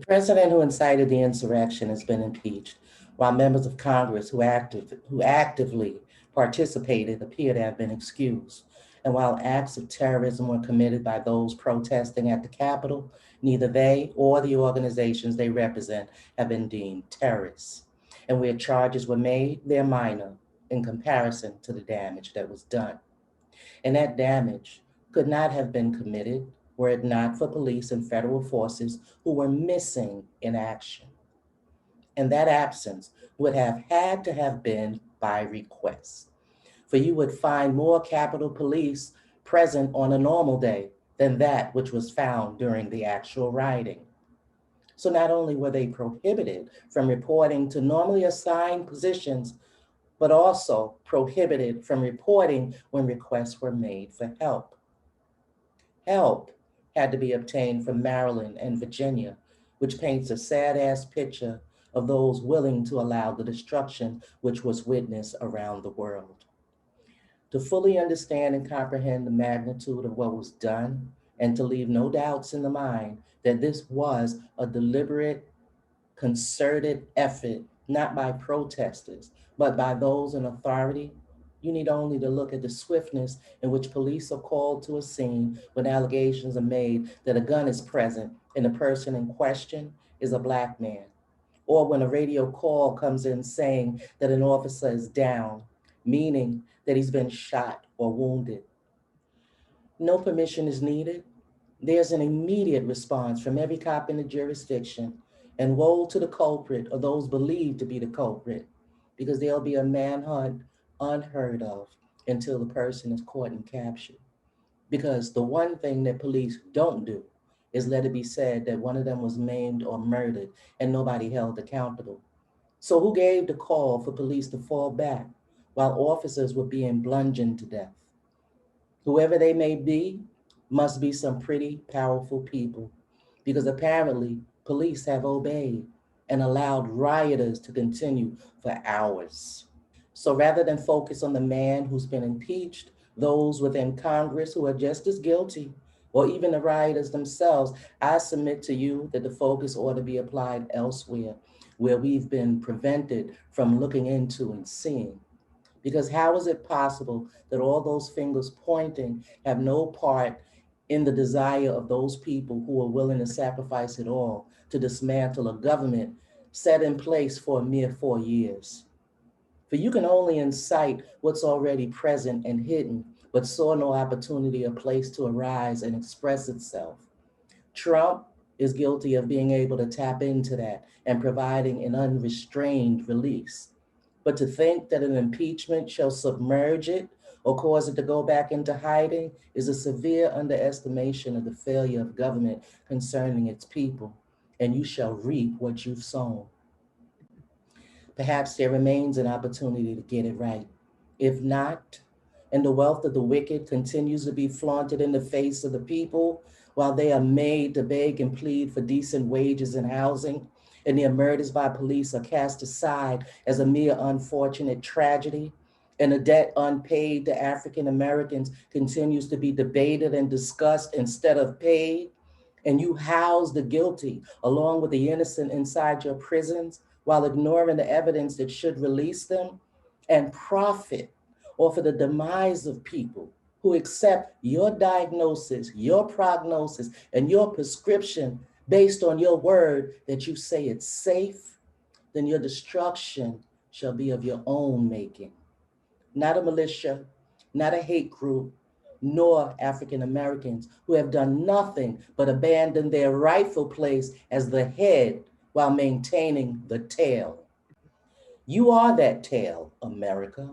The president who incited the insurrection has been impeached, while members of Congress who actively participated appear to have been excused. And while acts of terrorism were committed by those protesting at the Capitol, neither they or the organizations they represent have been deemed terrorists. And where charges were made, they're minor in comparison to the damage that was done. And that damage could not have been committed were it not for police and federal forces who were missing in action. And that absence would have had to have been by request. For you would find more Capitol Police present on a normal day than that which was found during the actual rioting. So not only were they prohibited from reporting to normally assigned positions, but also prohibited from reporting when requests were made for help. Help had to be obtained from Maryland and Virginia, which paints a sad ass picture of those willing to allow the destruction which was witnessed around the world. To fully understand and comprehend the magnitude of what was done, and to leave no doubts in the mind that this was a deliberate, concerted effort, not by protesters, but by those in authority, you need only to look at the swiftness in which police are called to a scene when allegations are made that a gun is present and the person in question is a Black man, or when a radio call comes in saying that an officer is down, meaning that he's been shot or wounded. No permission is needed. There's an immediate response from every cop in the jurisdiction, and woe to the culprit or those believed to be the culprit, because there'll be a manhunt unheard of until the person is caught and captured. Because the one thing that police don't do is let it be said that one of them was maimed or murdered and nobody held accountable. So who gave the call for police to fall back while officers were being bludgeoned to death? Whoever they may be, must be some pretty powerful people, because apparently police have obeyed and allowed rioters to continue for hours. So rather than focus on the man who's been impeached, those within Congress who are just as guilty, or even the rioters themselves, I submit to you that the focus ought to be applied elsewhere, where we've been prevented from looking into and seeing. Because how is it possible that all those fingers pointing have no part in the desire of those people who are willing to sacrifice it all to dismantle a government set in place for a mere 4 years? For you can only incite what's already present and hidden, but saw no opportunity or place to arise and express itself. Trump is guilty of being able to tap into that and providing an unrestrained release. But to think that an impeachment shall submerge it or cause it to go back into hiding is a severe underestimation of the failure of government concerning its people, and you shall reap what you've sown. Perhaps there remains an opportunity to get it right. If not, and the wealth of the wicked continues to be flaunted in the face of the people while they are made to beg and plead for decent wages and housing, and their murders by police are cast aside as a mere unfortunate tragedy, and a debt unpaid to African Americans continues to be debated and discussed instead of paid, and you house the guilty along with the innocent inside your prisons while ignoring the evidence that should release them, and profit off of the demise of people who accept your diagnosis, your prognosis, and your prescription based on your word that you say it's safe, then your destruction shall be of your own making. Not a militia, not a hate group, nor African Americans who have done nothing but abandon their rightful place as the head while maintaining the tail. You are that tail, America,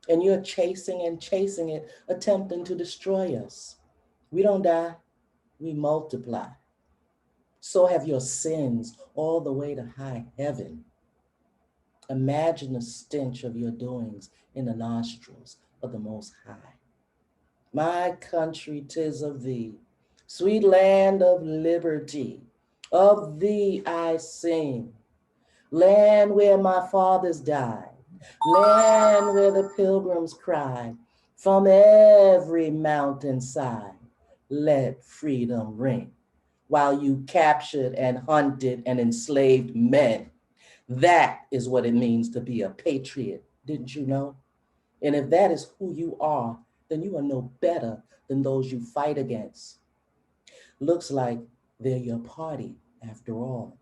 and you're chasing and chasing it, attempting to destroy us. We don't die, we multiply. So have your sins all the way to high heaven. Imagine the stench of your doings in the nostrils of the Most High. My country, 'tis of thee, sweet land of liberty. Of thee I sing, land where my fathers died, land where the pilgrims cried, from every mountainside, let freedom ring. while you captured and hunted and enslaved men. That is what it means to be a patriot. Didn't you know? And if that is who you are, then you are no better than those you fight against. Looks like they're your party after all.